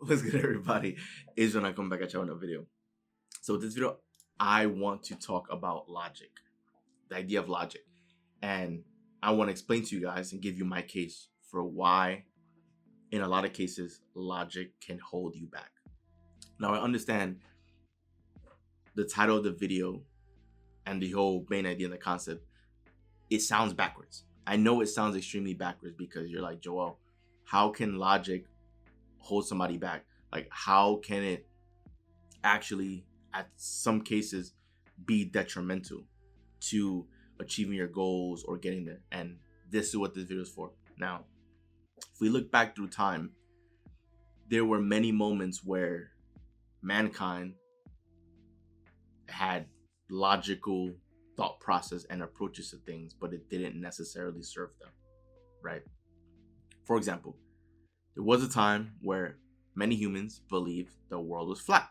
What's good, everybody? Is when I come back at you on a video. So with this video, I want to talk about logic, the idea of logic, and I want to explain to you guys and give you my case for why, in a lot of cases, logic can hold you back. Now, I understand the title of the video and the whole main idea and the concept. It sounds backwards. I know it sounds extremely backwards because you're like, Joel, how can logic hold somebody back? Like, how can it actually, at some cases, be detrimental to achieving your goals or getting there? And this is what this video is for. Now, if we look back through time, there were many moments where mankind had logical thought process and approaches to things, but it didn't necessarily serve them, right? For example, there was a time where many humans believed the world was flat.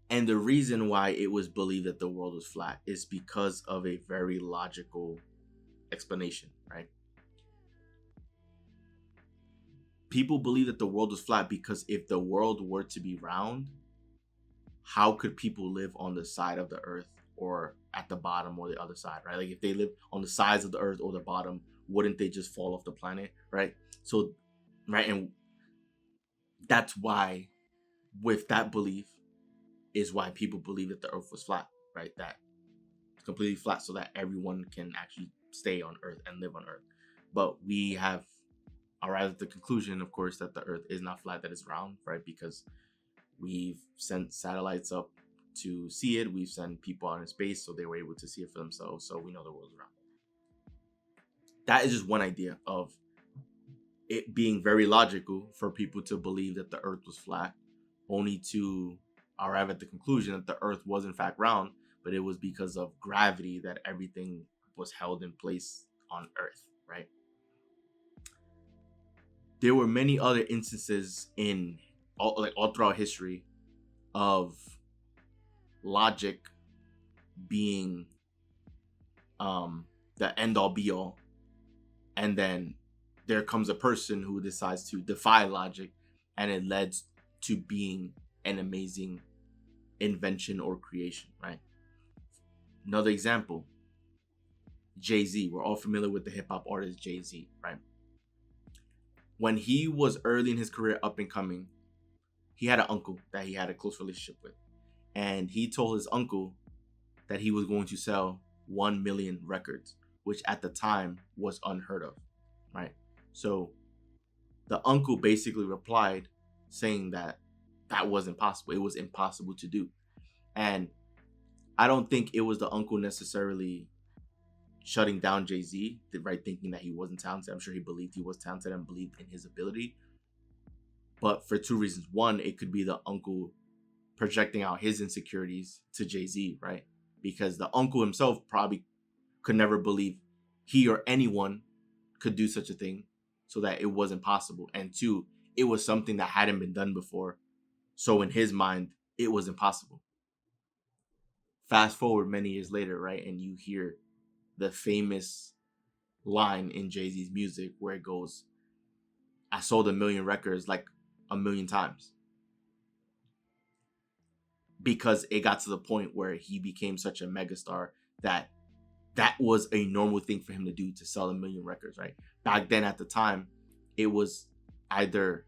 And the reason why it was believed that the world was flat is because of a very logical explanation, right? People believe that the world was flat because if the world were to be round, how could people live on the side of the earth or at the bottom or the other side, right? Like if they live on the sides of the earth or the bottom, wouldn't they just fall off the planet, right? So, right, and that's why, with that belief, is why people believe that the earth was flat, right? That it's completely flat so that everyone can actually stay on earth and live on earth. But we have arrived at the conclusion, of course, that the earth is not flat, that it's round, right? Because we've sent satellites up to see it. We've sent people out in space so they were able to see it for themselves. So we know the world's round. That is just one idea of it being very logical for people to believe that the earth was flat, only to arrive at the conclusion that the earth was in fact round, but it was because of gravity that everything was held in place on earth, right? There were many other instances in all throughout history of logic being the end all be all, and then there comes a person who decides to defy logic, and it led to being an amazing invention or creation, right? Another example, Jay-Z. We're all familiar with the hip-hop artist Jay-Z, right? When he was early in his career, up and coming, he had an uncle that he had a close relationship with. And he told his uncle that he was going to sell 1 million records, which at the time was unheard of, right? So the uncle basically replied saying that that was impossible. It was impossible to do. And I don't think it was the uncle necessarily shutting down Jay-Z, right? Thinking that he wasn't talented. I'm sure he believed he was talented and believed in his ability. But for two reasons. One, it could be the uncle projecting out his insecurities to Jay-Z, right? Because the uncle himself probably could never believe he or anyone could do such a thing, so that it wasn't possible. And two, it was something that hadn't been done before. So in his mind, it was impossible. Fast forward many years later, right? And you hear the famous line in Jay-Z's music where it goes, I sold 1 million records like 1 million times. Because it got to the point where he became such a megastar that was a normal thing for him to do, to sell 1 million records, right? Back then at the time, it was either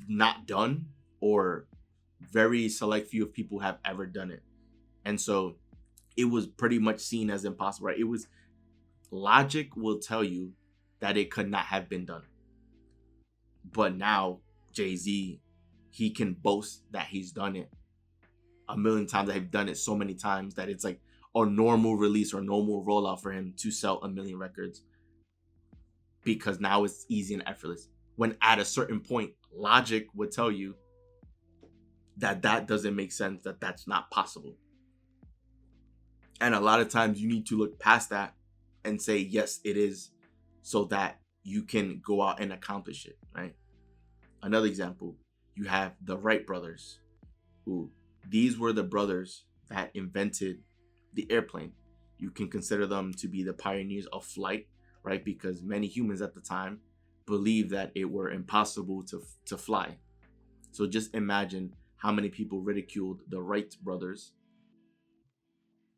not done or very select few of people have ever done it. And so it was pretty much seen as impossible, right? It was, logic will tell you that it could not have been done. But now Jay-Z, he can boast that he's done it 1 million times, that he's done it so many times that it's like a normal release or normal rollout for him to sell 1 million records, because now it's easy and effortless. When at a certain point, logic would tell you that that doesn't make sense, that that's not possible. And a lot of times you need to look past that and say, yes, it is, so that you can go out and accomplish it, right? Another example, you have the Wright brothers, who these were the brothers that invented the airplane. You can consider them to be the pioneers of flight, right? Because many humans at the time believed that it were impossible to fly. So just imagine how many people ridiculed the Wright brothers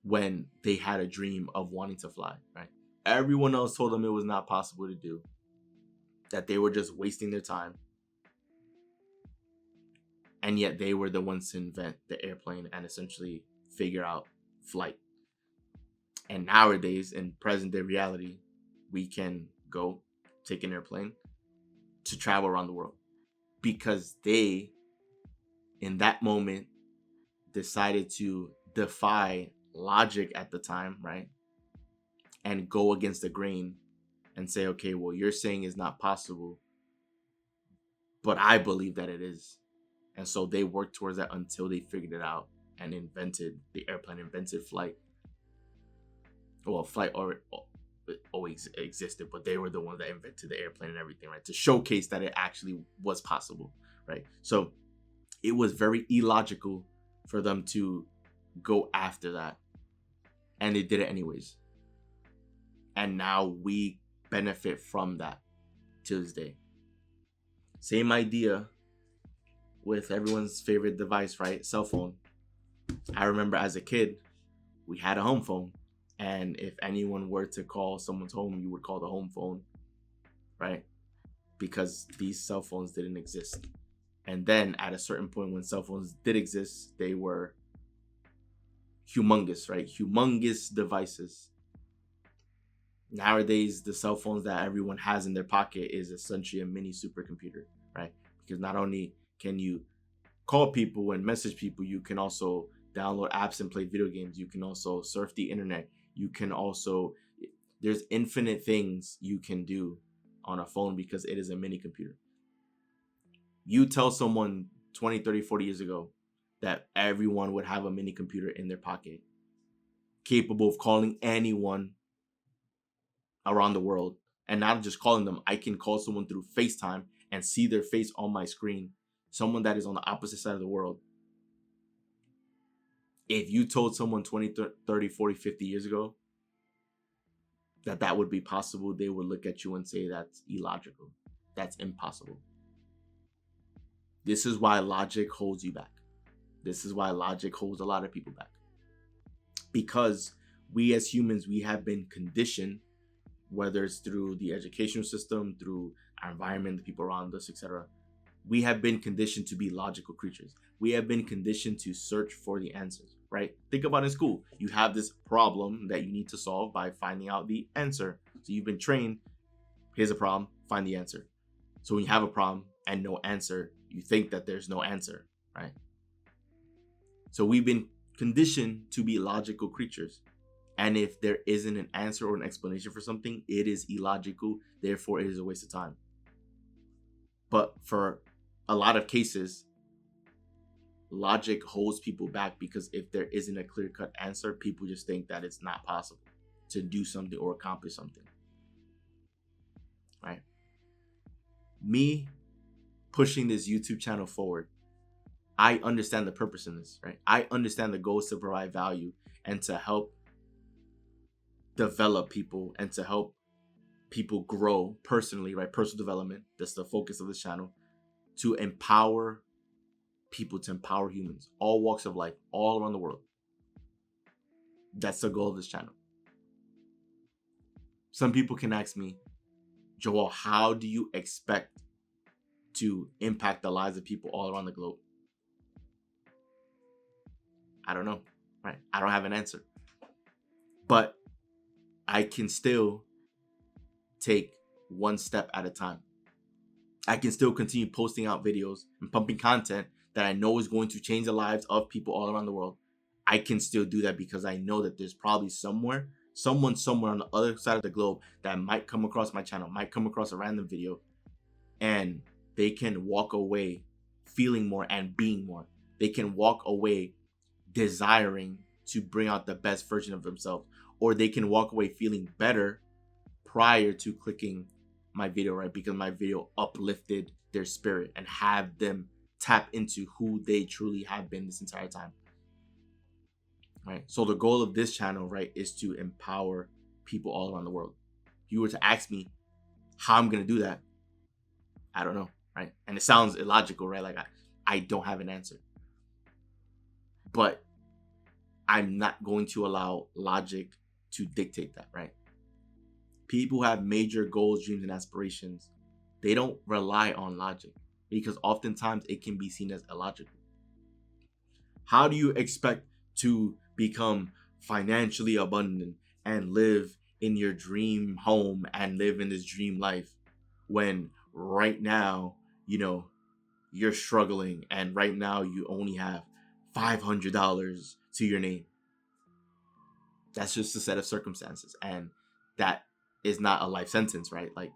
when they had a dream of wanting to fly, right? Everyone else told them it was not possible to do, that they were just wasting their time. And yet they were the ones to invent the airplane and essentially figure out flight. And nowadays, in present day reality, we can go take an airplane to travel around the world because they, in that moment, decided to defy logic at the time, right? And go against the grain and say, okay, well, you're saying it's not possible, but I believe that it is. And so they worked towards that until they figured it out and invented the airplane, invented flight. Well, flight always existed, but they were the ones that invented the airplane and everything, right? To showcase that it actually was possible, right? So it was very illogical for them to go after that. And they did it anyways. And now we benefit from that to this day. Same idea with everyone's favorite device, right? Cell phone. I remember as a kid, we had a home phone. And if anyone were to call someone's home, you would call the home phone, right? Because these cell phones didn't exist. And then at a certain point when cell phones did exist, they were humongous, right? Humongous devices. Nowadays, the cell phones that everyone has in their pocket is essentially a mini supercomputer, right? Because not only can you call people and message people, you can also download apps and play video games. You can also surf the internet. You can also, there's infinite things you can do on a phone because it is a mini computer. You tell someone 20, 30, 40 years ago that everyone would have a mini computer in their pocket, capable of calling anyone around the world, and not just calling them. I can call someone through FaceTime and see their face on my screen, someone that is on the opposite side of the world. If you told someone 20, 30, 40, 50 years ago that that would be possible, they would look at you and say that's illogical. That's impossible. This is why logic holds you back. This is why logic holds a lot of people back. Because we as humans, we have been conditioned, whether it's through the educational system, through our environment, the people around us, etc. We have been conditioned to be logical creatures. We have been conditioned to search for the answers, right? Think about in school. You have this problem that you need to solve by finding out the answer. So you've been trained, here's a problem, find the answer. So when you have a problem and no answer, you think that there's no answer, right? So we've been conditioned to be logical creatures. And if there isn't an answer or an explanation for something, it is illogical. Therefore, it is a waste of time. But for a lot of cases, logic holds people back because if there isn't a clear-cut answer, people just think that it's not possible to do something or accomplish something, right? Me pushing this YouTube channel forward, I understand the purpose in this, right? I understand the goal is to provide value and to help develop people and to help people grow personally, right? Personal development. That's the focus of this channel. To empower people, to empower humans, all walks of life, all around the world. That's the goal of this channel. Some people can ask me, Joel, how do you expect to impact the lives of people all around the globe? I don't know, right? I don't have an answer. But I can still take one step at a time. I can still continue posting out videos and pumping content that I know is going to change the lives of people all around the world. I can still do that because I know that there's probably someone somewhere on the other side of the globe that might come across my channel, might come across a random video, and they can walk away feeling more and being more. They can walk away desiring to bring out the best version of themselves, or they can walk away feeling better prior to clicking my video, right? Because my video uplifted their spirit and have them tap into who they truly have been this entire time, right? So the goal of this channel, right, is to empower people all around the world. If you were to ask me how I'm going to do that, I don't know, right? And it sounds illogical, right? Like I don't have an answer. But I'm not going to allow logic to dictate that, right? People who have major goals, dreams, and aspirations, they don't rely on logic because oftentimes it can be seen as illogical. How do you expect to become financially abundant and live in your dream home and live in this dream life when right now, you're struggling and right now you only have $500 to your name? That's just a set of circumstances, and that is not a life sentence, right? Like,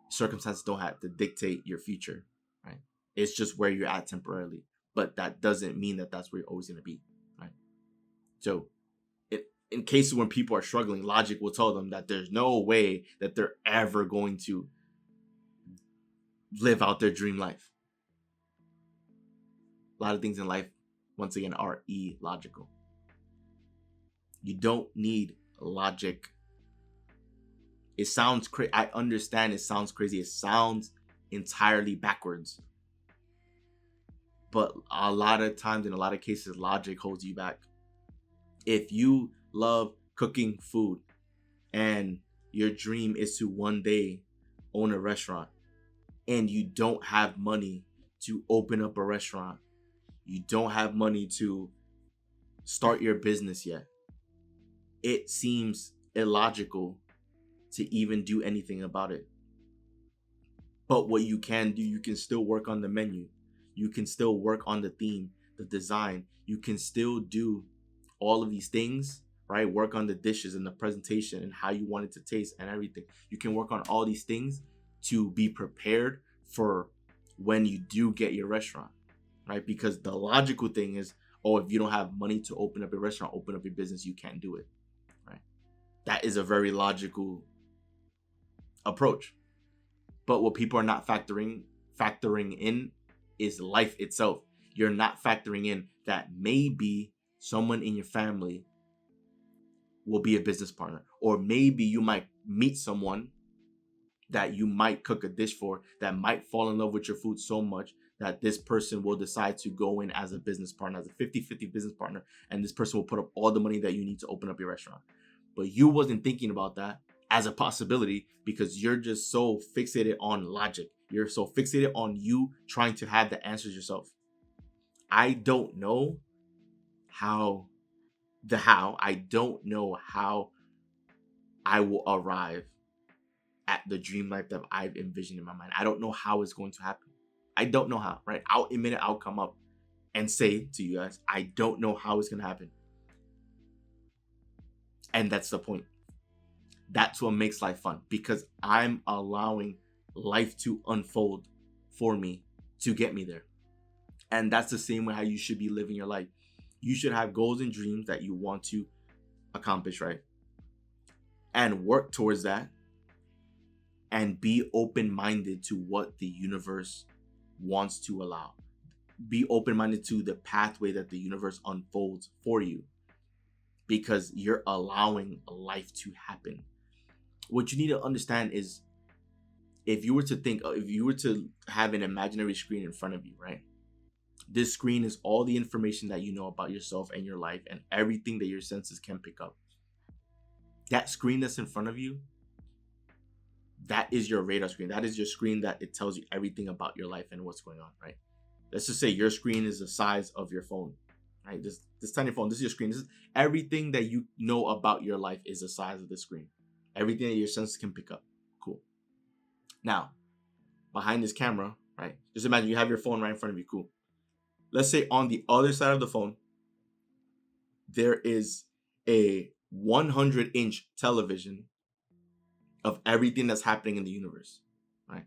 circumstances don't have to dictate your future, right? It's just where you're at temporarily, but that doesn't mean that that's where you're always going to be, right? So in cases when people are struggling, logic will tell them that there's no way that they're ever going to live out their dream life. A lot of things in life, once again, are illogical. You don't need logic. It sounds crazy. I understand it sounds crazy. It sounds entirely backwards. But a lot of times, in a lot of cases, logic holds you back. If you love cooking food and your dream is to one day own a restaurant and you don't have money to open up a restaurant, you don't have money to start your business yet, it seems illogical to even do anything about it. But what you can do, you can still work on the menu. You can still work on the theme, the design. You can still do all of these things, right? Work on the dishes and the presentation and how you want it to taste and everything. You can work on all these things to be prepared for when you do get your restaurant, right? Because the logical thing is, if you don't have money to open up a restaurant, open up your business, you can't do it, right? That is a very logical approach. But what people are not factoring in is life itself. You're not factoring in that maybe someone in your family will be a business partner, or maybe you might meet someone that you might cook a dish for that might fall in love with your food so much that this person will decide to go in as a business partner, as a 50-50 business partner, and this person will put up all the money that you need to open up your restaurant. But you wasn't thinking about that as a possibility because you're just so fixated on logic. You're so fixated on you trying to have the answers yourself. I don't know how I will arrive at the dream life that I've envisioned in my mind. I don't know how it's going to happen. I don't know how, right? I'll admit it. I'll come up and say to you guys, I don't know how it's going to happen. And that's the point. That's what makes life fun, because I'm allowing life to unfold for me to get me there. And that's the same way how you should be living your life. You should have goals and dreams that you want to accomplish, right? And work towards that and be open-minded to what the universe wants to allow. Be open-minded to the pathway that the universe unfolds for you, because you're allowing life to happen. What you need to understand is, if you were to have an imaginary screen in front of you, right? This screen is all the information that you know about yourself and your life and everything that your senses can pick up. That screen that's in front of you, that is your radar screen. That is your screen that it tells you everything about your life and what's going on, right? Let's just say your screen is the size of your phone, right? This tiny phone, this is your screen. This is everything that you know about your life is the size of the screen. Everything that your senses can pick up. Cool. Now, behind this camera, right? Just imagine you have your phone right in front of you. Cool. Let's say on the other side of the phone, there is a 100-inch television of everything that's happening in the universe, right?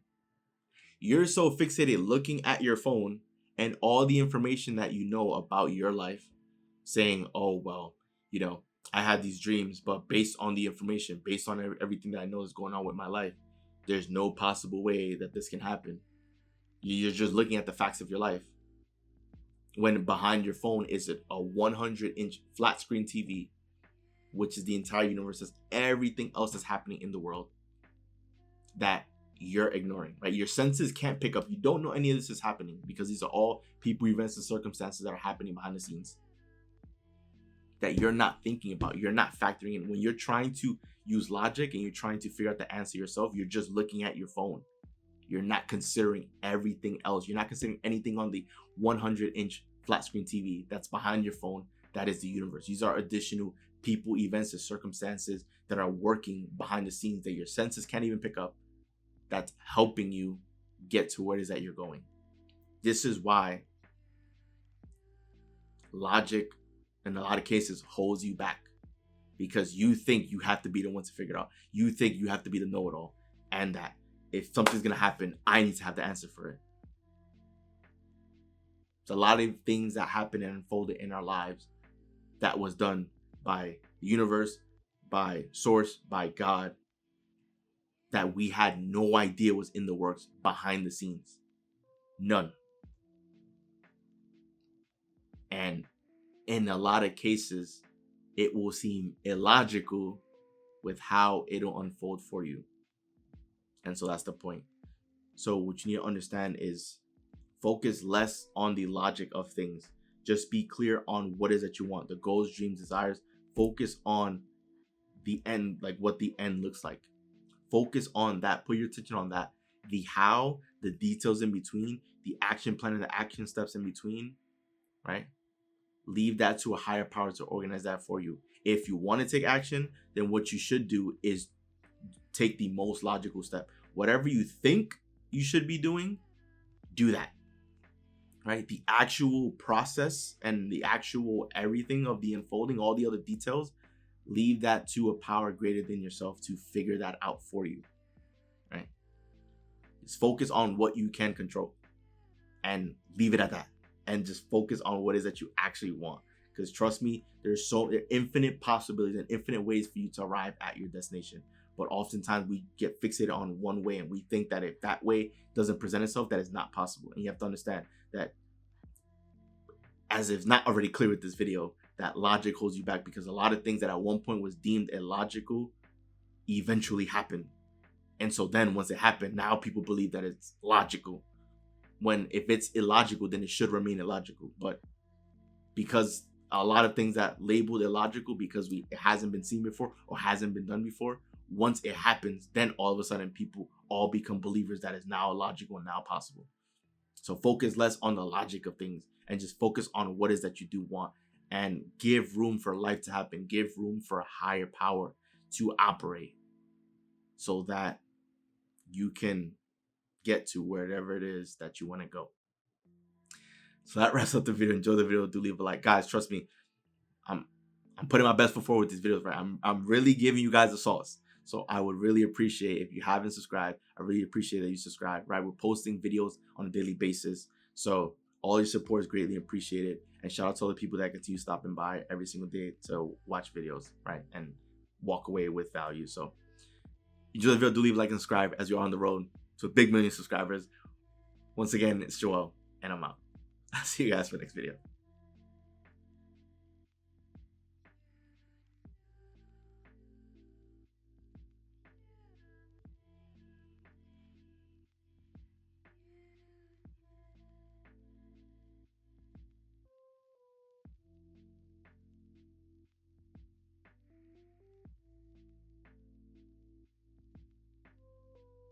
You're so fixated looking at your phone and all the information that you know about your life, saying, oh, well, I had these dreams, but based on the information, based on everything that I know is going on with my life, there's no possible way that this can happen. You're just looking at the facts of your life. When behind your phone is a 100-inch flat screen TV, which is the entire universe, is everything else that's happening in the world that you're ignoring, right? Your senses can't pick up. You don't know any of this is happening because these are all people, events, and circumstances that are happening behind the scenes that you're not thinking about. You're not factoring in. When you're trying to use logic and you're trying to figure out the answer yourself, you're just looking at your phone. You're not considering everything else. You're not considering anything on the 100-inch flat screen TV that's behind your phone. That is the universe. These are additional people, events, and circumstances that are working behind the scenes that your senses can't even pick up, that's helping you get to where it is that you're going. This is why logic, in a lot of cases, holds you back, because you think you have to be the one to figure it out. You think you have to be the know-it-all, and that if something's going to happen, I need to have the answer for it. It's a lot of things that happen and unfolded in our lives that was done by the universe, by source, by God, that we had no idea was in the works behind the scenes. None. And in a lot of cases, it will seem illogical with how it'll unfold for you. And so that's the point. So what you need to understand is focus less on the logic of things. Just be clear on what it is that you want, the goals, dreams, desires. Focus on the end, like what the end looks like. Focus on that. Put your attention on that. The how, the details in between, the action plan and the action steps in between, right? Leave that to a higher power to organize that for you. If you want to take action, then what you should do is take the most logical step. Whatever you think you should be doing, do that. Right? The actual process and the actual everything of the unfolding, all the other details, leave that to a power greater than yourself to figure that out for you. Right? Just focus on what you can control and leave it at that. And just focus on what it is that you actually want. Because trust me, there are infinite possibilities and infinite ways for you to arrive at your destination. But oftentimes we get fixated on one way, and we think that if that way doesn't present itself, that is not possible. And you have to understand that, as if not already clear with this video, that logic holds you back, because a lot of things that at one point was deemed illogical eventually happen. And so then once it happened, now people believe that it's logical. When if it's illogical, then it should remain illogical. But because a lot of things that labeled illogical because it hasn't been seen before or hasn't been done before, once it happens, then all of a sudden people all become believers that is now logical and now possible. So focus less on the logic of things and just focus on what it is that you do want, and give room for life to happen. Give room for a higher power to operate so that you can get to wherever it is that you want to go. So that wraps up the video. Enjoy the video. Do leave a like. Guys, trust me, I'm putting my best foot forward with these videos, right? I'm really giving you guys the sauce. So I would really appreciate if you haven't subscribed. I really appreciate that you subscribe, right? We're posting videos on a daily basis. So all your support is greatly appreciated. And shout out to all the people that continue stopping by every single day to watch videos, right? And walk away with value. So enjoy the video. Do leave a like and subscribe as you're on the road to a big million subscribers. Once again, it's Joel, and I'm out. I'll see you guys for the next video.